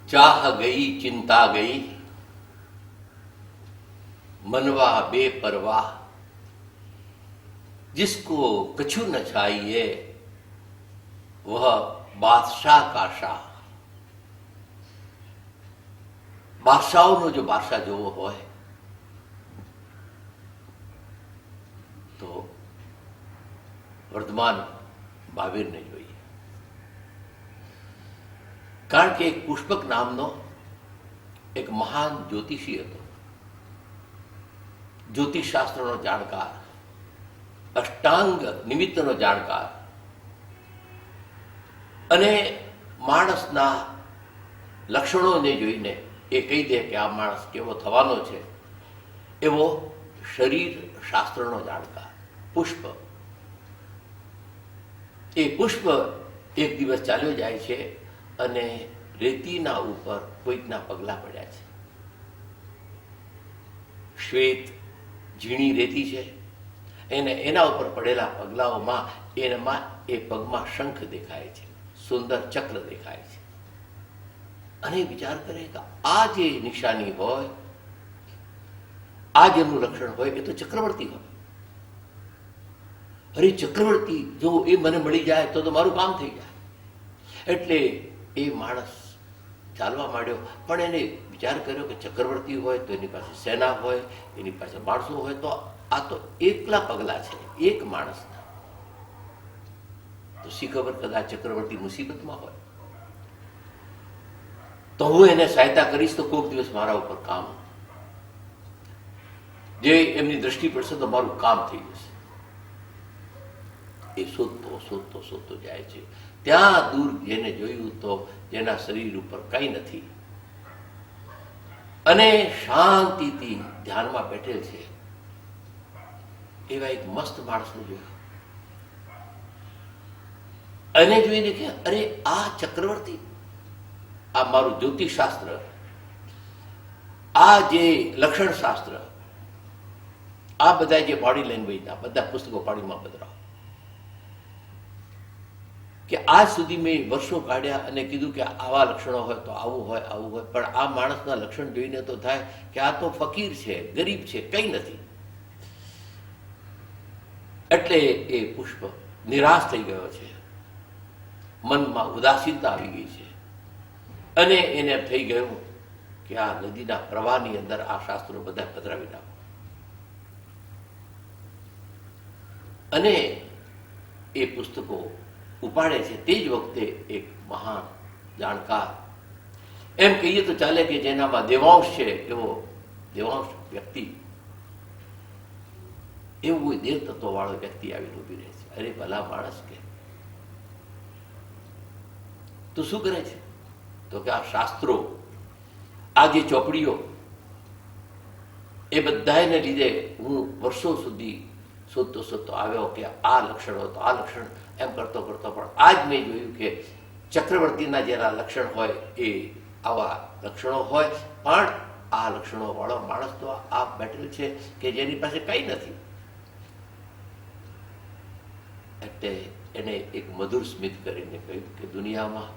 चाह गई चिंता गई, मनवा बेपरवाह, जिसको कछु न चाहिए वह बादशाह का शाह। બાદશાહોનો જો બાદશાહ જોવો હોય તો વર્ધમાન મહાવીરને જોઈએ. કારણ કે એક પુષ્પક નામનો એક મહાન જ્યોતિષી હતો, જ્યોતિષશાસ્ત્રનો જાણકાર, અષ્ટાંગ નિમિત્તનો જાણકાર, અને માણસના લક્ષણોને જોઈને એ કહી દે કે આ માણસ કેવો થવાનો છે, એવો શરીર શાસ્ત્રનો જાણકાર પુષ્પ. એ પુષ્પ એક દિવસ ચાલ્યો જાય છે અને રેતીના ઉપર કોઈકના પગલા પડ્યા છે. શ્વેત ઝીણી રેતી છે, એના ઉપર પડેલા પગલાઓમાં એ પગમાં શંખ દેખાય છે, સુંદર ચક્ર દેખાય છે. અને વિચાર કરે કે આ જે નિશાની હોય, આ જેનું લક્ષણ હોય એ તો ચક્રવર્તી હોય. અરે ચક્રવર્તી જો એ મને મળી જાય તો મારું કામ થઈ જાય. એટલે એ માણસ ચાલવા માંડ્યો, પણ એને વિચાર કર્યો કે ચક્રવર્તી હોય તો એની પાસે સેના હોય, એની પાસે માણસો હોય, તો આ તો એકલા પગલા છે એક માણસના. તો શી ખબર કદાચ ચક્રવર્તી મુસીબતમાં હોય તો હું એને સહાયતા કરીશ તો કોઈક દિવસ મારા ઉપર કામ, જે એમની દ્રષ્ટિ પડશે તો મારું કામ થઈ જશે. એ શોધતો શોધતો શોધતો જાય છે. ત્યાં દૂર જેને જોયું તો જેના શરીર ઉપર કંઈ નથી અને શાંતિથી ધ્યાનમાં બેઠેલ છે એવા એક મસ્ત માણસને જોયું. અને જોઈને કે અરે આ ચક્રવર્તી, આ મારું જ્યોતિષશાસ્ત્ર, આ જે લક્ષણ શાસ્ત્ર, આ બધા જે બોડી લેંગ્વેજના બધા પુસ્તકો પાણીમાં પધરાવો. કે આજ સુધી મેં વર્ષો કાઢ્યા અને કીધું કે આવા લક્ષણો હોય તો આવું હોય આવું હોય, પણ આ માણસના લક્ષણ જોઈને તો થાય કે આ તો ફકીર છે, ગરીબ છે, કંઈ નથી. એટલે એ પુષ્પ નિરાશ થઈ ગયો છે, મનમાં ઉદાસીનતા આવી ગઈ છે અને એને થઈ ગયું કે આ નદીના પ્રવાહની અંદર આ શાસ્ત્રો બધા પધરાવી નાખો. અને એ પુસ્તકો ઉપાડે છે. તે જ વખતે એક મહાન જાણકાર, એમ કહીએ તો ચાલે કે જેનામાં દેવાંશ છે એવો દેવાંશ વ્યક્તિ, એવું કોઈ દેવ તત્વ વાળો વ્યક્તિ આવીને ઉભી રહે છે. અરે ભલા માણસ કે તું શું કરે છે? તો કે આ શાસ્ત્રો, આ જે ચોપડીઓ, એ બધાને લીધે હું વર્ષો સુધી શોધતો શોધતો આવ્યો કે આ લક્ષણ હોય તો આ લક્ષણ, એમ કરતો કરતો પણ આજ મેં જોયું કે ચક્રવર્તીના જેના લક્ષણ હોય એ આવા લક્ષણો હોય, પણ આ લક્ષણો વાળો માણસ તો આ બેઠેલ છે કે જેની પાસે કંઈ નથી. એટલે એને એક મધુર સ્મિત કરીને કહ્યું કે દુનિયામાં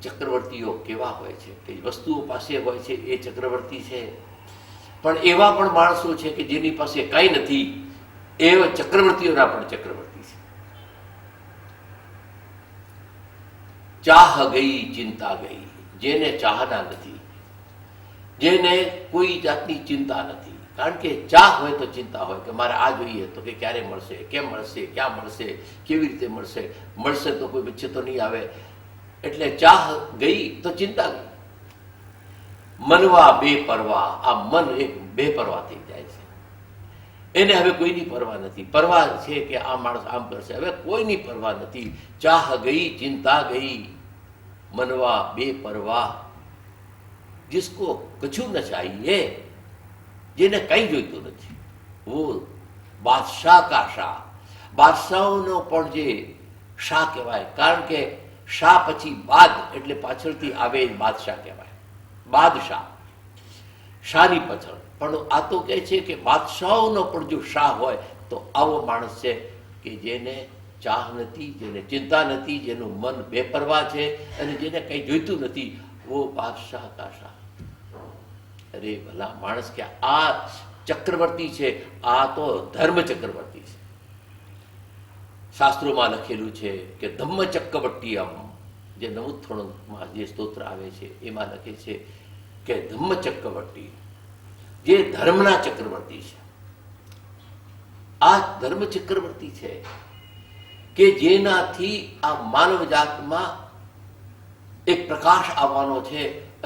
ચક્રવર્તીઓ કેવા હોય છે કે વસ્તુઓ પાસે હોય છે એ ચક્રવર્તી છે, પણ એવા પણ માણસો છે કે જેની પાસે કંઈ નથી, એવા ચક્રવર્તીઓના પણ ચક્રવર્તી છે. ચાહ ગઈ ચિંતા ગઈ, જેને ચાહના નથી, જેને કોઈ જાતની ચિંતા નથી. કારણ કે ચાહ હોય તો ચિંતા હોય કે મારે આ જોઈએ તો કે ક્યારે મળશે, કેમ મળશે, ક્યાં મળશે, કેવી રીતે મળશે, મળશે તો કોઈ વચ્ચે તો નહીં આવે. એટલે ચાહ ગઈ તો ચિંતા ગઈ. મનવા બેપરવા, આ મન એક બેપરવા થઈ જાય છે. એને હવે કોઈની પરવા નથી. પરવા છે કે આ માણસ આમ કરશે, હવે કોઈની પરવા નથી. ચાહ ગઈ ચિંતા ગઈ, મનવા બેપરવા, जिसको कछु न चाहिए, જેને કંઈ જોઈતું નથી, वो બાદશાહ કા શાહ. બાદશાહોનો પણ જે શાહ કહેવાય, કારણ કે શાહ પછી બાદ એટલે પાછળથી આવે બાદશાહ કહેવાય. બાદશાહ શાહની પાછળ, પણ આ તો કહે છે કે બાદશાહોનો પણ જો શાહ હોય તો આવો માણસ છે કે જેને ચાહ નથી, જેને ચિંતા નથી, જેનું મન બેપરવા છે અને જેને કંઈ જોઈતું નથી. वो बादशाह का શાહ. અરે ભલા માણસ કે આ ચક્રવર્તી છે, આ તો ધર્મ ચક્રવર્તી છે. શાસ્ત્રોમાં લખેલું છે કે ધમ્મ ચક્રવર્તીયમ, જે નવુથોણમાં જે સ્તોત્ર આવે છે એમાં લખે છે કે ધમ્મ ચક્રવર્તી, જે ધર્મના ચક્રવર્તી છે. આ ધર્મ ચક્રવર્તી છે કે જેનાથી આ માનવ જાતમાં એક પ્રકાશ આવવાનો છે,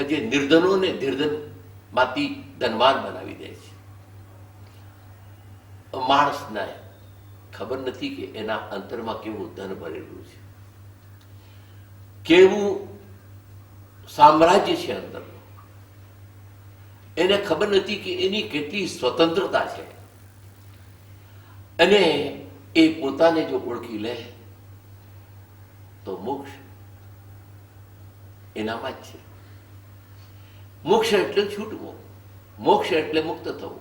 જે નિર્ધનોને નિર્ધનમાંથી ધનવાન બનાવી દે છે. માણસને ખબર નથી કે એના અંતરમાં કેવું ધન ભરેલું છે, કેવું સામ્રાજ્ય છે અંદરનું. એને ખબર નથી કે એની કેટલી સ્વતંત્રતા છે. અને એ પોતાને જો ઓળખી લે તો મોક્ષ એનામાં જ છે. મોક્ષ એટલે છૂટવું, મોક્ષ એટલે મુક્ત થવું,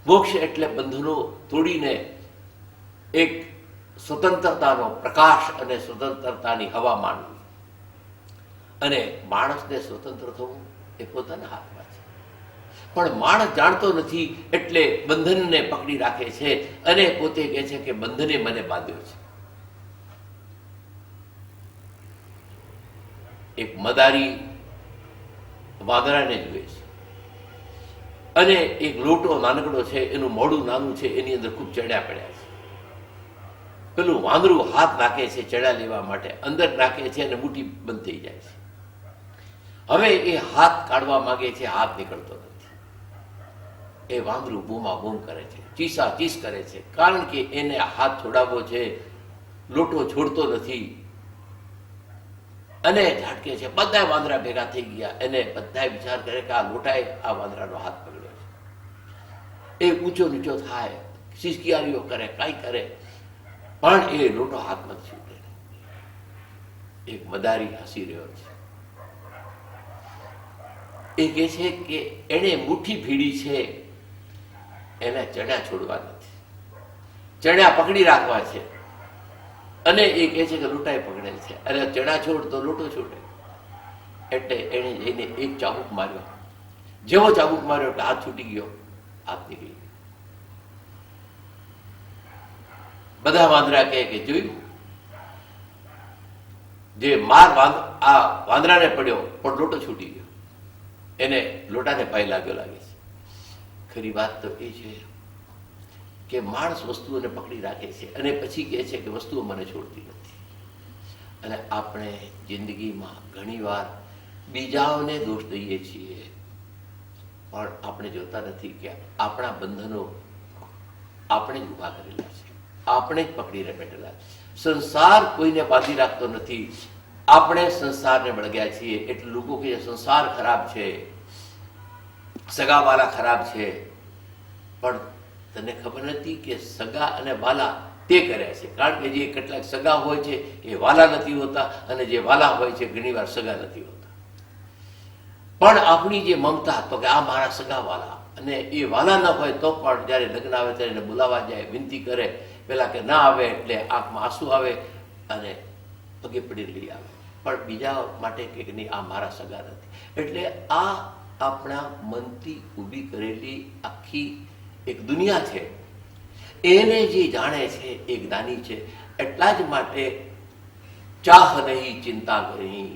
મોક્ષ એટલે બંધનો તોડીને એક સ્વતંત્રતાનો પ્રકાશ અને સ્વતંત્રતાની હવા માણવી. અને માણસને સ્વતંત્ર થવું એ પોતાના હાથમાં છે. પણ માણસ જાણતો નથી એટલે બંધનને પકડી રાખે છે અને પોતે કહે છે કે બંધને મને બાંધ્યો છે. એક મદારી વાંદરાને જુએ છે અને એક લોટો નાનકડો છે, એનું મોઢું નાનું છે, એની અંદર ખૂબ ચડ્યા પડ્યા છે. પેલું વાંદરું હાથ નાખે છે ચડા લેવા માટે, અંદર નાખે છે અને મુઠ્ઠી બંધ થઈ જાય છે. હવે એ હાથ કાઢવા માંગે છે, હાથ નીકળતો નથી. એ વાંદરું બૂમા બૂમ કરે છે, ચીસા ચીસ કરે છે, કારણ કે એને હાથ છોડાવવો છે, લોટો છોડતો નથી. અને ઝાટકે છે. બધા વાંદરા ભેગા થઈ ગયા. એને બધા વિચાર કરે કે આ લોટાએ આ વાંદરાનો હાથ પકડ્યો છે. એ ઊંચો નીચો થાય, સિસકિયારીઓ કરે, કાંઈ કરે, પણ એ લોટો હાથ નથી છૂટે. એક મદારી હસી રહ્યો છે. એ કહે છે કે એને મુઠ્ઠી ભીડી છે, એને ચણ્યા છોડવા નથી, ચણ્યા પકડી રાખવા છે. અને એ કહે છે કે લોટાએ પકડેલ છે, અને ચણા છોડ તો લોટો છૂટે. એટલે એને જઈને એક ચાબુક માર્યો. જેવો ચાબુક માર્યો એટલે હાથ છૂટી ગયો, હાથ નીકળી ગયો. બધા વાંદરા કહે કે જોયું, જે માર આ વાંદરાને પડ્યો પણ લોટો છૂટી ગયો. એને લોટાને પાય લાગ્યો લાગે છે. ખરી વાત તો એ છે કે માણસ વસ્તુઓને પકડી રાખે છે અને પછી કહે છે કે વસ્તુઓ મને છોડતી નથી. અને આપણે જિંદગીમાં ઘણીવાર બીજાઓને દોષ દઈએ છીએ, પણ આપણે જોતા નથી કે આપણા બંધનો આપણે જ ઊભા કરેલા છે, આપણે જ પકડીને બેઠેલા છે. સંસાર કોઈને બાંધી રાખતો નથી, આપણે સંસારને વળગ્યા છીએ. એટલે લોકો કે સંસાર ખરાબ છે, સગાવાલા ખરાબ છે, પણ તને ખબર નથી કે સગા અને વાલા તે કર્યા છે. કારણ કે જે કેટલાક સગા હોય છે એ વાલા નથી હોતા, અને જે વાલા હોય છે ઘણી વાર સગા નથી હોતા. પણ આપણી જે મમતા, તો કે આ મારા સગા વાલા, અને એ વાલા ન હોય તો પણ જયારે લગ્ન આવે ત્યારે એને બોલાવવા જાય, વિનંતી કરે, પેલા કે ના આવે એટલે આંખમાં આંસુ આવે અને પગે પડી લઈ આવે. પણ બીજા માટે કે નહીં, આ મારા સગા નથી. એટલે આ આપણા મનથી ઊભી કરેલી આખી એક દુનિયા છે. એને જે જાણે છે એ જ્ઞાની છે. એટલા જ માટે ચાહ નહીં ચિંતા નહીં,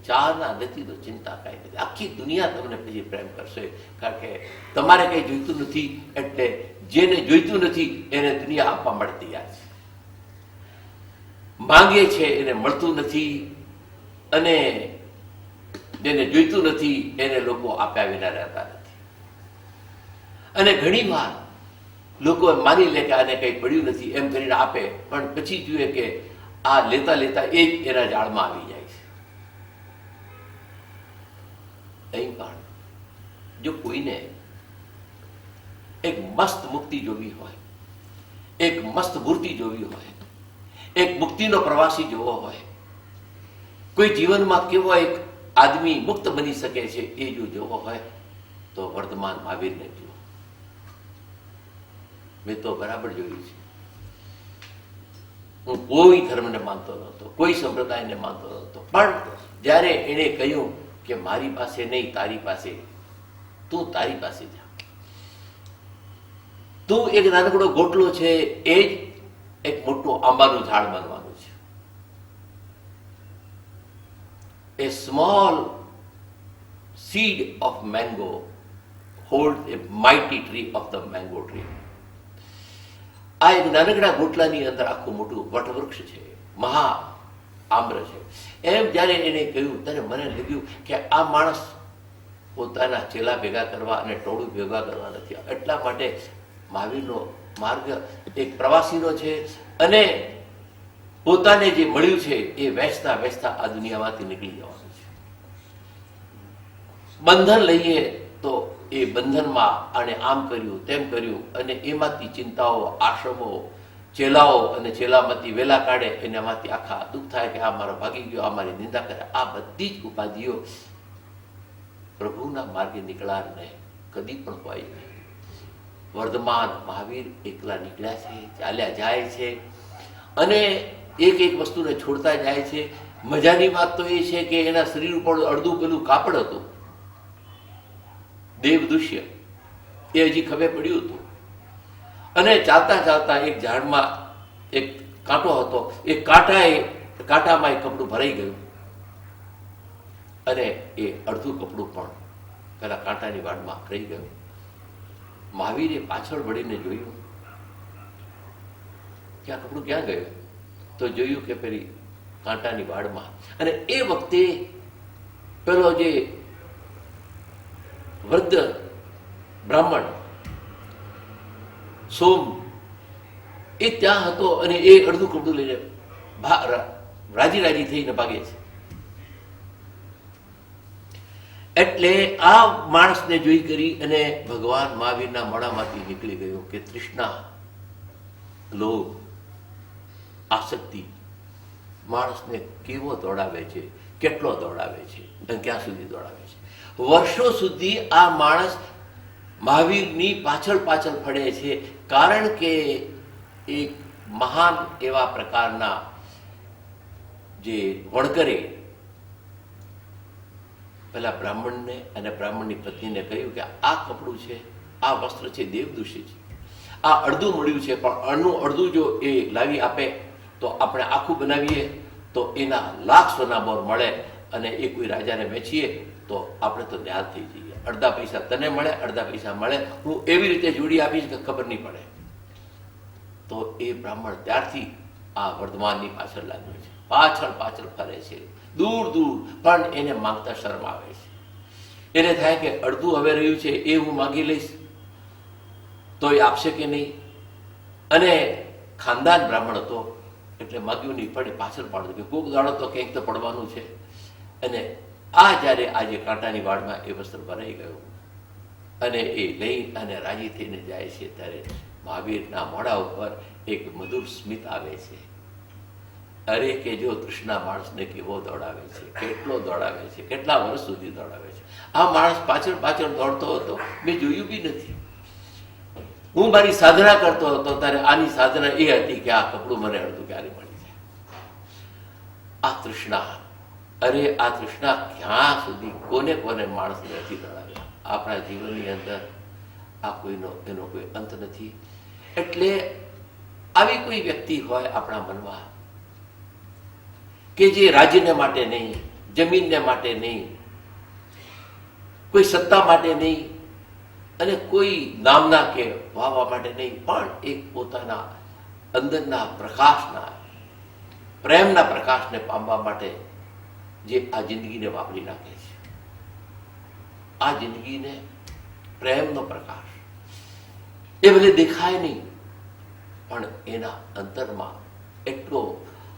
ચાહના નથી તો ચિંતા કાંઈ નથી. આખી દુનિયા તમને પછી પ્રેમ કરશે, કારણ કે તમારે કંઈ જોઈતું નથી. એટલે જેને જોઈતું નથી એને દુનિયા આપવા માટે તૈયાર છે. માંગે છે એને મળતું નથી, અને જેને જોઈતું નથી એને લોકો આપ્યા વિના રહેતા નથી. અને ઘણી વાર લોકો માની લે કે આને કંઈ પડ્યું નથી એમ કરીને આપે, પણ પછી જુએ કે આ લેતા લેતા એ જ એના જાળમાં આવી જાય છે. અહીં પણ જો કોઈને એક મસ્ત મુક્તિ જોવી હોય, એક મસ્ત મૂર્તિ જોવી હોય, એક મુક્તિનો પ્રવાસી જોવો હોય, કોઈ જીવનમાં કેવો એક આદમી મુક્ત બની શકે છે એ જો જોવો હોય તો વર્તમાન મહાવીરને જુઓ. મેં તો બરાબર જોયું છે. હું કોઈ ધર્મને માનતો નહોતો, કોઈ સંપ્રદાયને માનતો નહોતો, પણ જ્યારે એણે કહ્યું કે મારી પાસે નહીં, તારી પાસે, તું તારી પાસે જા. તું એક નાનકડો ગોટલો છે એ જ એક મોટું આંબાનું ઝાડ બનવાનું છે. A small seed of mango holds a mighty tree of the mango tree. આ એક નાનકડા ગોટલાની અંદર આખું મોટું વટવૃક્ષ છે, મહા આમ્ર છે. એમ જ્યારે એને કહ્યું ત્યારે મને લાગ્યું કે આ માણસ પોતાના ચેલા ભેગા કરવા અને ટોળું ભેગા કરવા નથી. એટલા માટે મહાવીરનો માર્ગ એક પ્રવાસીનો છે અને પોતાને જે મળ્યું છે એ વહેંચતા વહેંચતા આ દુનિયામાંથી નીકળી જવાનું છે. બંધન લઈએ તો એ બંધનમાં આને આમ કર્યું તેમ કર્યું અને એમાંથી ચિંતાઓ, આશ્રમો, ચેલાઓ અને ચેલામાંથી વેલા કાઢે એનામાંથી આખા દુઃખ થાય કે આ મારો ભાગી ગયો, આ મારી નિંદા કરે. આ બધી જ ઉપાધિઓ પ્રભુના માર્ગે નીકળારને કદી પણ હોય નહીં. વર્ધમાન મહાવીર એકલા નીકળ્યા છે, ચાલ્યા જાય છે અને એક એક વસ્તુને છોડતા જાય છે. મજાની વાત તો એ છે કે એના શરીર ઉપર અડધું પેલું કાપડ હતું, દેવદુષ્ય, એ હજી ખભે પડ્યું હતું અને ચાલતા ચાલતા એક ઝાડમાં એક કાંટો હતો, એ કાંટામાં એક કપડું ભરાઈ ગયું અને એ અડધું કપડું પણ પેલા કાંટાની વાડમાં રહી ગયું. મહાવીરે પાછળ વળીને જોયું કે આ કપડું ક્યાં ગયું, તો જોયું કે પેલી કાંટાની વાડમાં. અને એ વખતે પેલો જે વૃદ્ધ બ્રાહ્મણ સોમ એ ત્યાં હતો અને એ અડધું કપડું લઈને રાજી રાજી થઈને ભાગે છે. એટલે આ માણસને જોઈ કરી અને ભગવાન મહાવીરના મોઢામાંથી નીકળી ગયું કે તૃષ્ણા, લોભ, આસક્તિ માણસને કેવો દોડાવે છે, કેટલો દોડાવે છે અને ક્યાં સુધી દોડાવે છે. વર્ષો સુધી આ માણસ મહાવીરની પાછળ પાછળ ફરે છે, કારણ કે એક મહાન એવા પ્રકારના જે વણકરે પેલા બ્રાહ્મણને અને બ્રાહ્મણની પત્નીને કહ્યું કે આ કપડું છે, આ વસ્ત્ર છે, દેવદૂષિત છે. આ અડધું મળ્યું છે પણ આનું અડધું જો એ લાવી આપે તો આપણે આખું બનાવીએ તો એના લાખ સોના બોર મળે અને એ કોઈ રાજાને વેચીએ તો આપણે તો ન્યાલ થઈ જઈએ. અડધા પૈસા તને મળે, અડધા પૈસા મળે, હું એવી રીતે જોડી આપીશ કે ખબર નહીં પડે. તો એ બ્રાહ્મણ ત્યારથી આ વર્ધમાનની પાછળ લાગ્યો છે, પાછળ પાછળ ફરે છે, દૂર દૂર, પણ એને માંગતા શરમ આવે છે. એને થાય કે અડધું હવે રહ્યું છે એ હું માંગી લઈશ તો એ આપશે કે નહીં. અને ખાનદાન બ્રાહ્મણ હતો એટલે માગ્યું નહીં, પણ પાછળ પાડતું કે કોક દાડો તો કંઈક તો પડવાનું છે. અને આ જ્યારે આજે કાંટાની વાડમાં એ વસ્ત્ર ભરાઈ ગયું અને એ લઈ અને રાજી થઈને જાય છે ત્યારે મહાવીરના મોઢા ઉપર એક મધુર સ્મિત આવે છે. અરે કે જો તૃષ્ણા માણસને કેવો દોડાવે છે, કેટલો દોડાવે છે, કેટલા વર્ષ સુધી દોડાવે છે. આ માણસ પાછળ પાછળ દોડતો હતો, મેં જોયું બી નથી. હું મારી સાધના કરતો હતો ત્યારે આની સાધના એ હતી કે આ કપડું મને અડધું ક્યારે મળી જાય. આ તૃષ્ણા, અરે આ તૃષ્ણા ક્યાં સુધી કોને કોને માણસને નથી દોડાવ્યા. આપણા જીવનની અંદર આ એનો કોઈ અંત નથી. એટલે આવી કોઈ વ્યક્તિ હોય આપણા મનમાં કે જે રાજ્યને માટે નહીં, જમીનને માટે નહીં, કોઈ સત્તા માટે નહીં અને કોઈ નામના કે વાવવા માટે નહીં, પણ એક પોતાના અંદરના પ્રકાશના, પ્રેમના પ્રકાશને પામવા માટે જે આ જિંદગીને વાપરી નાખે છે. આ જિંદગીને પ્રેમનો પ્રકાશ એ ભલે દેખાય નહીં પણ એના અંતરમાં એટલો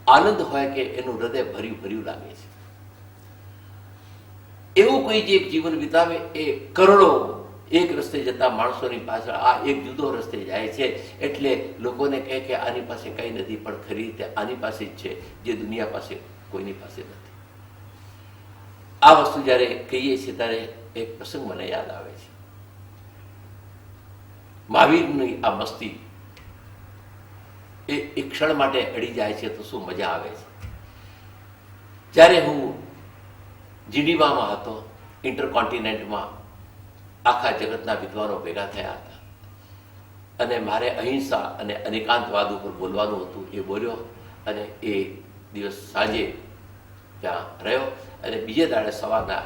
આનંદ હોય કે એનું હૃદય ભર્યું ભર્યું લાગે છે. એવું કોઈ જે એક જીવન વિતાવે એ કરોડો એક રસ્તે જતા માણસોની પાછળ આ એક જુદો રસ્તે જાય છે. એટલે લોકોને કહે કે આની પાસે કંઈ નથી, પણ ખરી રીતે આની પાસે જ છે જે દુનિયા પાસે કોઈની પાસે નથી. આ વસ્તુ જ્યારે કહીએ છીએ ત્યારે એક પ્રસંગ મને યાદ આવે છે. મહાવીરની આ મસ્તી એ એક ક્ષણ માટે અડી જાય છે તો શું મજા આવે છે. જ્યારે હું જીનીવામાં હતો, ઇન્ટરકોન્ટિનેન્ટમાં આખા જગતના વિદ્વાનો ભેગા થયા હતા અને મારે અહિંસા અને અનેકાંતવાદ ઉપર બોલવાનું હતું. એ બોલ્યો અને એ દિવસ સાંજે ત્યાં રહ્યો અને બીજે દાડે સવારના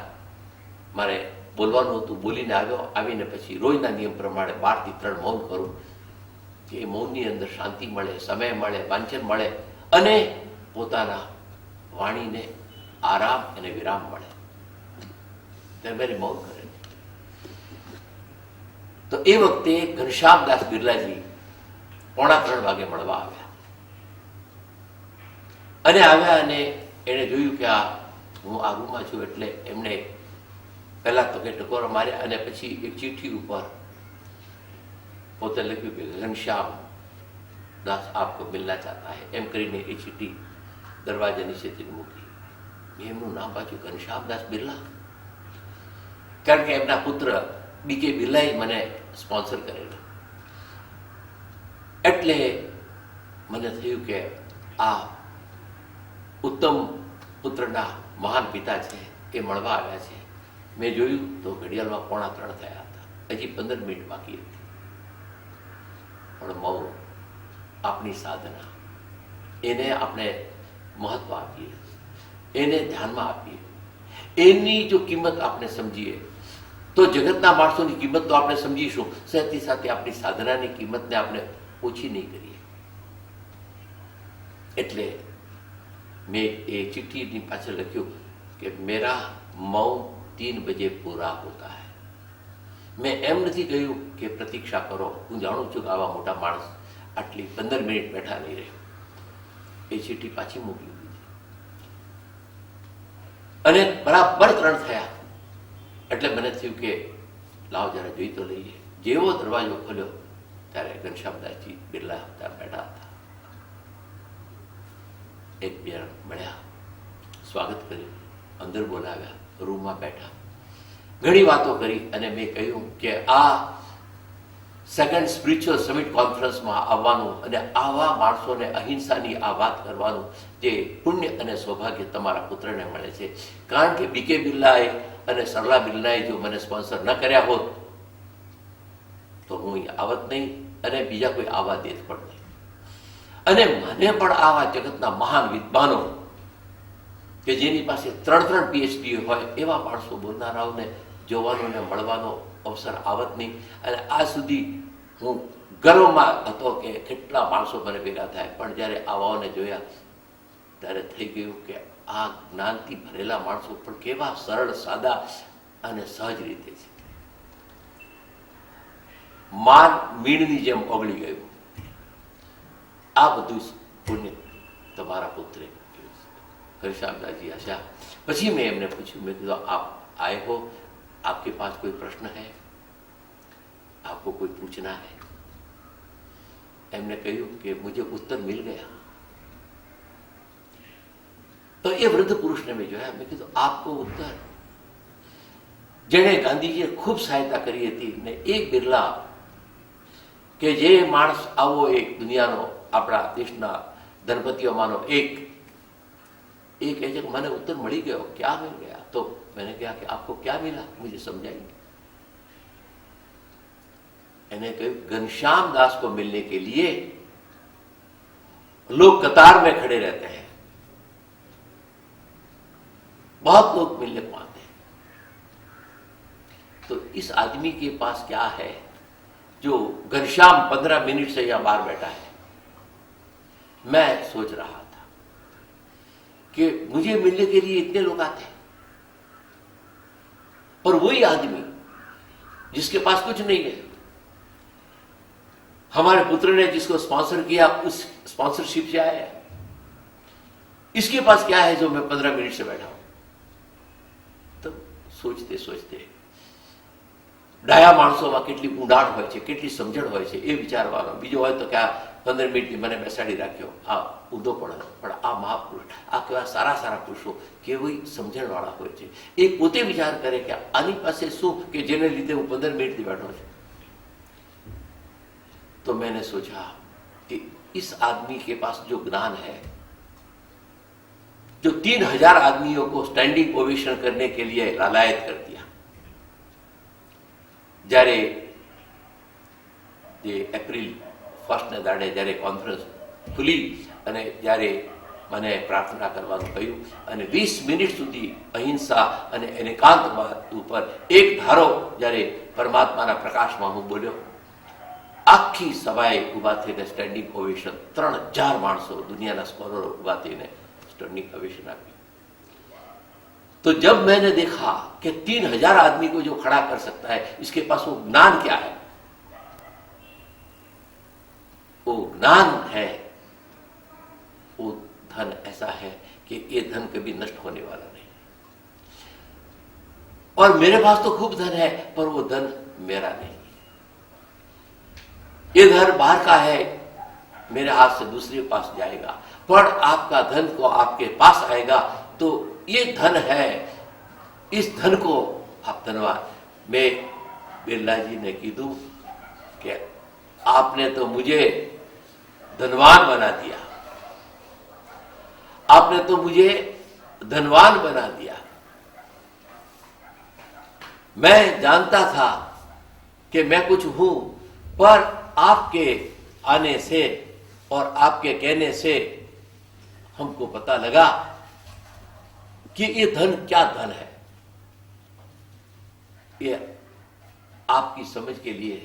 મારે બોલવાનું હતું. બોલીને આવ્યો. આવીને પછી રોજના નિયમ પ્રમાણે 12 થી 3 મૌન કરું કે એ મૌનની અંદર શાંતિ મળે, સમય મળે, વાંચન મળે અને પોતાના વાણીને આરામ અને વિરામ મળે. મેં મૌન કરે. તો એ વખતે ઘનશ્યામદાસ બિરલાજી 2:45 વાગે મળવા આવ્યા અને એણે જોયું કે હું આ રૂમમાં છું એટલે એમણે પહેલા તો કે ટકોરા માર્યા અને પછી એક ચિઠ્ઠી ઉપર પોતે લખ્યું કે ઘનશ્યામ દાસ આપકો મિલના ચાહતા હૈ એમ કરીને એ ચિઠ્ઠી દરવાજા નીચેથી મૂકી. મેં એમનું નામ વાંચ્યું, ઘનશ્યામદાસ બિરલા, કારણ કે એમના પુત્ર બીકે બિરલાએ મને સ્પોન્સર કરેલું. એટલે મને થયું કે આ ઉત્તમ પુત્રના મહાન પિતા છે, એ મળવા આવ્યા છે. મેં જોયું તો ઘડિયાળમાં 2:45 થયા હતા, હજી 15 મિનિટ બાકી હતી. પણ મૌન, આપણી સાધના, એને આપણે મહત્વ આપીએ, એને ધ્યાનમાં આપીએ, એની જો કિંમત આપણે સમજીએ તો જગતના માણસોની કિંમત તો આપણે સમજીશું, સાથે સાથે આપણી સાધનાની કિંમતને આપણે ઓછી નહીં કરીએ. એટલે મેં એ ચિઠ્ઠીની પાછળ લખ્યું કે મેરા મૌન 3 બજે પૂરા હોતા હૈ. મેં એમ નથી કહ્યું કે પ્રતીક્ષા કરો. હું જાણું છું કે આવા મોટા માણસ આટલી 15 મિનિટ બેઠા નહીં રહે. એ ચિઠ્ઠી પાછી મોકલી દીધી અને બરાબર 3 થયા એટલે મને થયું કે લાવ જરા જોઈ તો લઈએ. જેવો દરવાજો ખોલ્યો ત્યારે ઘનશ્યામદાસજી બિરલા ત્યાં બેઠા હતા. એક બે મળ્યા, સ્વાગત કર્યું, અંદર બોલાવ્યા, રૂમમાં બેઠા, ઘણી વાતો કરી અને મેં કહ્યું કે આ સેકન્ડ સ્પિરિચ્યુઅલ સમિટ કોન્ફરન્સમાં આવવાનું અને આવા માણસોને અહિંસાની આ વાત કરવાનું જે પુણ્ય અને સૌભાગ્ય તમારા પુત્રને મળે છે. કારણ કે બીકે બિરલાએ અને સરલા બિરલાએ જો મને સ્પોન્સર ન કર્યા હોત તો હું અહીં આવત નહીં અને બીજા કોઈ આવવા દેત પણ નહીં. અને મને પણ આવા જગતના મહાન વિદ્વાનો કે જેની પાસે 3 PhD હોય એવા માણસો બોલનારાઓને જોવાનો ને મળવાનો અવસર આવત નહીં. અને આ સુધી હું ગર્વમાં હતો કે કેટલા માણસો મને ભેગા થાય, પણ જ્યારે આવાઓને જોયા ત્યારે થઈ ગયું કે આ જ્ઞાનથી ભરેલા માણસો પણ કેવા સરળ, સાદા અને સહજ રીતે છે. માન મીણની જેમ ઓગળી ગયું. આ બધું પુણ્ય તમારા પુત્રે. ઘનશ્યામદાસજી હસ્યા. પછી મેં એમને પૂછ્યું, મેં કીધું આપ आए हो, आपके पास कोई प्रश्न है, आपको कोई पूछना है? એમને કહ્યું કે મુझे उत्तर मिल गया. તો એ વૃદ્ધ પુરુષને મેં જોયા. મેં કીધું આપકો ઉત્તર, જેણે ગાંધીજીએ ખૂબ સહાયતા કરી હતી ને એક બિરલા કે જે માણસ આવો એક દુનિયાનો આપણા દેશના ધનપતિઓમાંનો એક કહે છે કે મને उत्तर મળી ગયો. क्या मिल गया? तो मैंने कहा कि आपको क्या मिला, मुझे समझाइए. मैंने कहा घनश्याम दास को मिलने के लिए लोग कतार में खड़े रहते हैं, बहुत लोग मिलने को आते हैं. तो इस आदमी के पास क्या है जो घनश्याम 15 मिनट से यहां बाहर बैठा है. मैं सोच रहा था कि मुझे मिलने के लिए इतने लोग आते हैं, पर वही आदमी जिसके पास कुछ नहीं है, हमारे पुत्र ने जिसको स्पॉन्सर किया उस स्पॉन्सरशिप से आया, इसके पास क्या है जो मैं 15 मिनट से बैठा हूं. तो सोचते सोचते ડાયા માણસોમાં કેટલી ઊંડાણ હોય છે, કેટલી સમજણ હોય છે એ વિચારવાનો. બીજો હોય તો કે આ 15 મિનિટથી મને બેસાડી રાખ્યો, આ ઊંધો પડે. પણ આ મહાપુરુષ, આ કેવા સારા સારા પુરુષો, કેવી સમજણવાળા હોય છે. એ પોતે વિચાર કરે કે આની પાસે શું કે જેને લીધે હું 15 મિનિટથી બેઠો છું. तो मैंने सोचा कि इस आदमी के पास जो ज्ञान है, जो 3000 आदमियों को स्टैंडिंग ओवेशन करने के लिए लालायत कर दिया। જ્યારે જે એપ્રિલ 1 દાડે જ્યારે કોન્ફરન્સ ખુલી અને જ્યારે મને પ્રાર્થના કરવાનું કહ્યું અને 20 મિનિટ સુધી અહિંસા અને એકાંતવાદ ઉપર એક ધારો જ્યારે પરમાત્માના પ્રકાશમાં હું બોલ્યો, આખી સભાએ ઊભા થઈને સ્ટેન્ડિંગ ઓવેશન, 3000 માણસો દુનિયાના સ્કોલરો ઊભા થઈને स्टैंडिंग ओवेशन आपकी। तो जब मैंने देखा कि 3000 आदमी को जो खड़ा कर सकता है, इसके पास वो ज्ञान क्या है, वो ज्ञान है, वो धन ऐसा है कि ये धन कभी नष्ट होने वाला नहीं। और मेरे पास तो खूब धन है, पर वो धन मेरा नहीं। ये धन बाहर का है, मेरे हाथ से दूसरे के पास जाएगा, पर आपका धन को आपके पास आएगा तो ये धन है, इस धन को आप धनवान। मैं बिरला जी ने कीधु कि आपने तो मुझे धनवान बना दिया, आपने तो मुझे धनवान बना दिया। मैं जानता था कि मैं कुछ हूं, पर आपके आने से और आपके कहने से हमको पता लगा कि ये धन क्या धन है। ये आपकी समझ के लिए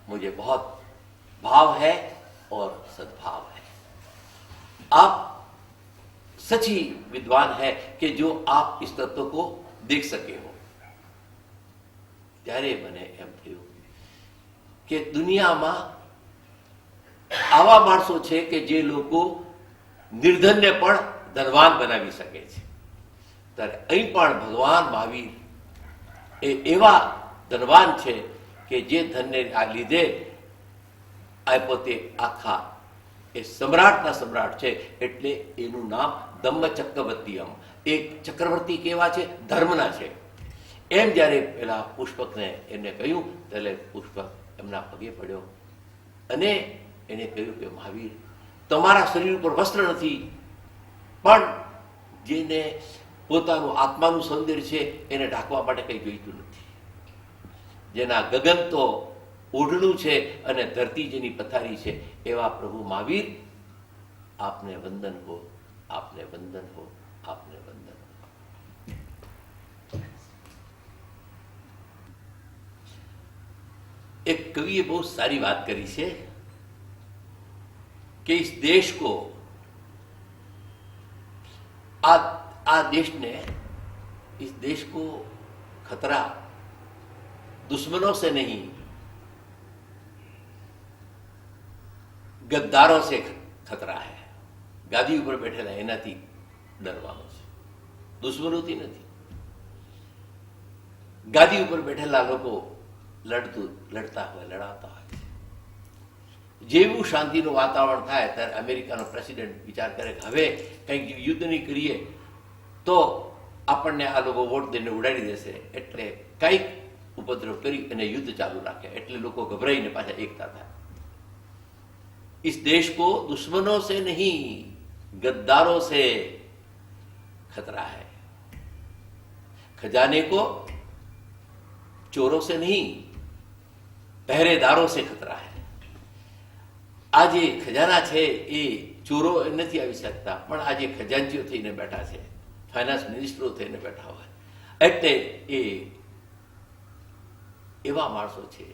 मुझे बहुत भाव है और सद्भाव है। आप सच्ची विद्वान है कि जो आप इस तत्व को देख सके हो। ત્યારે મને એમ થયું કે દુનિયામાં આવા માણસો છે કે જે લોકો નિર્ધનને પણ ધનવાન બનાવી શકે છે, ત્યારે અહીં પણ ભગવાન મહાવીર એ એવા ધનવાન છે કે જે ધનને આ લીધે આ પોતે આખા એ સમ્રાટના સમ્રાટ છે, એટલે એનું નામ ધમ્મચક્રવર્તીયમ, એક ચક્રવર્તી કેવા છે, ધર્મના છે। એમ જ્યારે પેલા પુષ્પકને એમને કહ્યું ત્યારે પુષ્પક એમના પગે પડ્યો અને એને કહ્યું કે મહાવીર, તમારા શરીર ઉપર વસ્ત્ર નથી, પણ જેને પોતાનું આત્માનું સૌંદર્ય છે એને ઢાંકવા માટે કંઈ જોઈતું નથી, જેના ગગન તો ઓઢણું છે અને ધરતી જેની પથારી છે, એવા પ્રભુ મહાવીર આપને વંદન હો, આપને વંદન હો, આપને વંદન હો। एक कविए बहुत सारी बात करी है कि इस देश को आ देश ने इस देश को खतरा दुश्मनों से नहीं, गद्दारों से खतरा है। गादी ऊपर बैठेला एनाथी डरवानो छे, दुश्मनोथी नहीं। गादी ऊपर बैठेला लोको લડતા હોય, લડાતા હોય। જેવું શાંતિનું વાતાવરણ થાય ત્યારે અમેરિકાનો પ્રેસિડેન્ટ વિચાર કરે કે હવે કંઈક યુદ્ધ નહીં કરીએ તો આપણને આ લોકો વોટ દઈને ઉડાડી દેશે, એટલે કંઈક ઉપદ્રવ કરી અને યુદ્ધ ચાલુ રાખે, એટલે લોકો ગભરાઈને પાછા એકતા થાય। इस देश को दुश्मनों से नहीं, गद्दारों से खतरा है। खजाने को चोरों से नहीं, પહેરેદારો સે ખતરા હે। આ જે ખજાના છે એ ચોરો નથી આવી શકતા, પણ આ જે ખજાનચીઓ થઈને બેઠા છે, ફાઇનાન્સ મિનિસ્ટરો થઈને બેઠા હોય, એટલે એ એવા માણસો છે।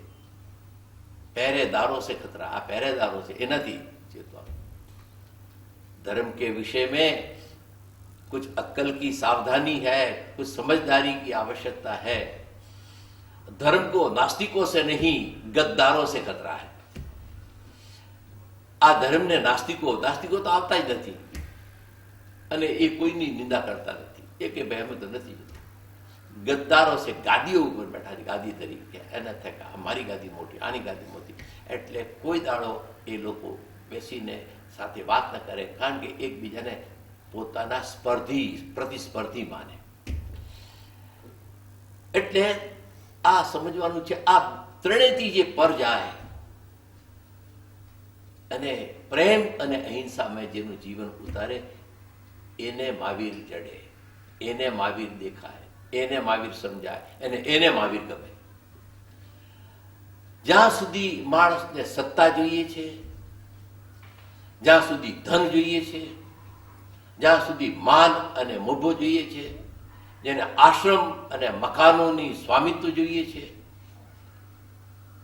પહેરેદારો સે ખતરા, આ પહેરેદારો છે એનાથી ચેતવા। धर्म के विषय में कुछ अक्ल की सावधानी है, कुछ समझदारी की आवश्यकता है। धर्म को नास्तिकों से नहीं, गद्दारों से खतरा है। आ धर्म ने नास्तिकों तो आपता ज नहीं, अने ए कोईनी निंदा करता नहीं, ए के बहमत नहीं। गद्दारों से गादीओ ऊपर बैठा है, गादी तरीके एना थे कि हमारी गादी मोटी, आनी गादी मोटी, एटले कोई दाड़ो ए लोको बेसीने साथे बात न करे, कारण के एकबीजाने पोताना स्पर्धी प्रतिस्पर्धी माने। एटले आ समझवानुं छे, आ त्रणेयथी जे पर जाए अने प्रेम अने अहिंसा में जेनुं जीवन उतारे એને મહાવીર જડે, એને મહાવીર દેખાય, એને મહાવીર સમજાય અને એને મહાવીર ગમે. જ્યાં સુધી માણસને સત્તા જોઈએ છે, જ્યાં સુધી ધન જોઈએ છે, જ્યાં સુધી માન અને મોભો જોઈએ છે, જેને આશ્રમ અને મકાનોની સ્વામિત્વ જોઈએ છે,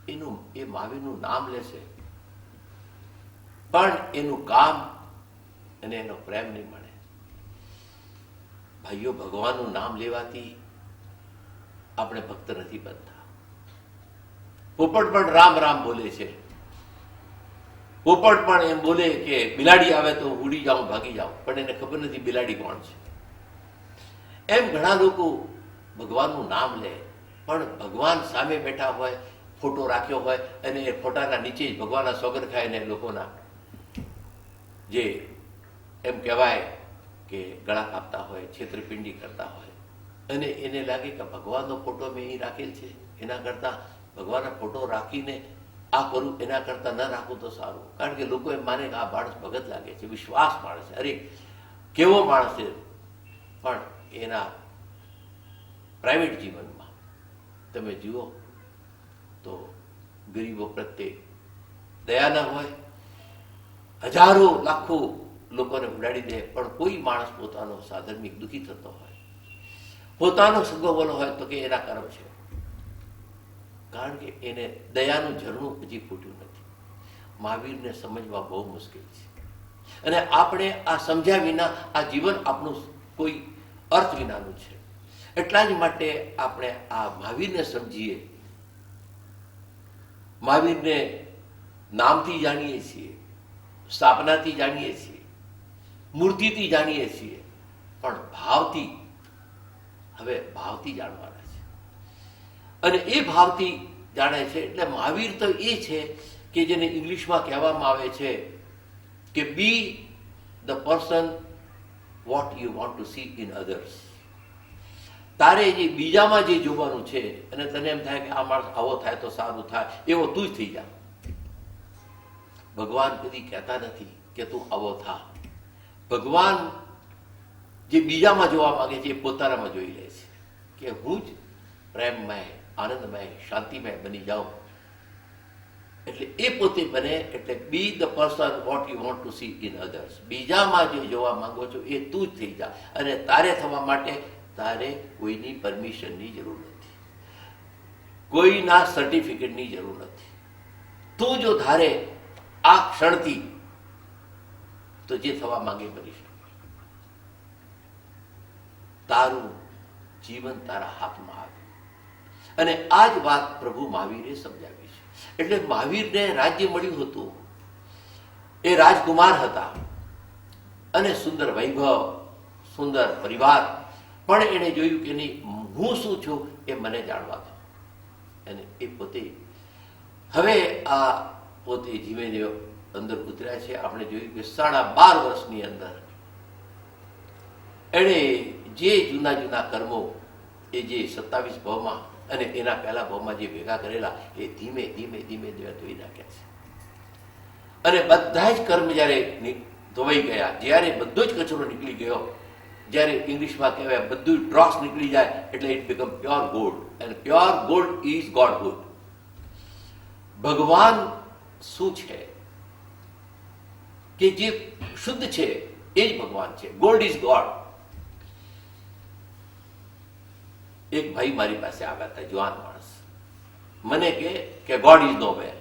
એનું એ મહાવીરનું નામ લેશે, પણ એનું કામ અને એનો પ્રેમ નહીં મળે. ભાઈઓ, ભગવાનનું નામ લેવાથી આપણે ભક્ત નથી બનતા. પોપટ પણ રામ રામ બોલે છે. પોપટ પણ એમ બોલે કે બિલાડી આવે તો ઉડી જાઉં, ભાગી જાઉં, પણ એને ખબર નથી બિલાડી કોણ છે. એમ ઘણા લોકો ભગવાનનું નામ લે, પણ ભગવાન સામે બેઠા હોય, ફોટો રાખ્યો હોય અને એ ફોટાના નીચે જ ભગવાનના સોગંદ ખાય ને લોકોના જે એમ કહેવાય કે ગળા કાપતા હોય, છેતરપિંડી કરતા હોય, અને એને લાગે કે ભગવાનનો ફોટો મેં અહીં રાખેલ છે, એના કરતાં ભગવાનનો ફોટો રાખીને આ કરું એના કરતાં ન રાખું તો સારું. કારણ કે લોકો એમ માને કે આ માણસ ભગત લાગે છે, વિશ્વાસ માણસ છે, અરે કેવો માણસ છે, પણ એના પ્રાઇવેટ જીવનમાં તમે જુઓ તો ગરીબો પ્રત્યે દયા ન હોય. હજારો લાખો લોકોને ઉડાડી દે, પણ કોઈ માણસ પોતાનો સાધર્મિક દુઃખી થતો હોય, પોતાનો સગોવલો હોય તો કે એના કર્મ છે. કારણ કે એને દયાનું ઝરણું હજી ફૂટ્યું નથી. મહાવીરને સમજવા બહુ મુશ્કેલ છે, અને આપણે આ સમજ્યા વિના આ જીવન આપણું કોઈ અર્થ વિનાનું છે. એટલા જ માટે આપણે આ મહાવીરને સમજીએ. મહાવીરને નામથી જાણીએ છીએ, સ્થાપનાથી જાણીએ છીએ, મૂર્તિથી જાણીએ છીએ, પણ ભાવથી, હવે ભાવથી જાણવાના છે. અને એ ભાવથી જાણે છે. એટલે મહાવીર તો એ છે કે જેને ઇંગ્લિશમાં કહેવામાં આવે છે કે બી the person what you want to C in others. તારે જે બીજામાં જે જોવાનું છે અને તને એમ થાય કે આ માણસ આવો થાય તો સારું થાય, એવો તું જ થઈ જા. ભગવાન કદી કહેતા નથી કે તું આવો થા. ભગવાન જે બીજામાં જોવા માંગે છે એ પોતાનામાં જોઈ લે છે કે હું જ પ્રેમમય, આનંદમય, શાંતિમય બની જાઉં. એટલે એ પોતે બને. એટલે બી the person what you want to C in others. બીજામાં જે જોવા માંગો છો એ તું જ થઈ જા. અને તારે થવા માટે તારે કોઈની પરમિશનની જરૂર નથી, કોઈના સર્ટિફિકેટની જરૂર નથી. તું જો ધારે આ ક્ષણથી તો જે થવા માંગે કરી શકે. તારું જીવન તારા હાથમાં આવે. અને આ જ વાત પ્રભુ મહાવીરે સમજાવી છે. એટલે મહાવીરને રાજ્ય મળ્યું હતું, એ રાજકુમાર હતા, અને સુંદર વૈભવ, સુંદર પરિવાર, પણ એને જોયું કે નહીં, હું શું છું એ મને જાણવા દો. અને એ પોતે હવે આ પોતે ધીમે ધીમે અંદર ઉતર્યા છે. આપણે જોયું કે 12.5 વર્ષની અંદર એણે જે જૂના જૂના કર્મો, એ જે 27 ભાવમાં અને એના પહેલા ભાવમાં જે ભેગા કરેલા, એ ધીમે ધીમે ધીમે ધીમે ધોઈ નાખ્યા છે. અને બધા જ કર્મ જ્યારે ધોવાઈ ગયા, જ્યારે બધો જ કચરો નીકળી ગયો, જ્યારે ઇંગ્લિશમાં કહેવાય બધું ડ્રોપ્સ નીકળી જાય, એટલે it become pure gold. And pure gold is godhood. ભગવાન શું છે કે જે શુદ્ધ છે એ જ ભગવાન છે. Gold is God. એક ભાઈ મારી પાસે આવ્યા હતા, જવાન માણસ, મને કે ગોડ ઇઝ નો વેર.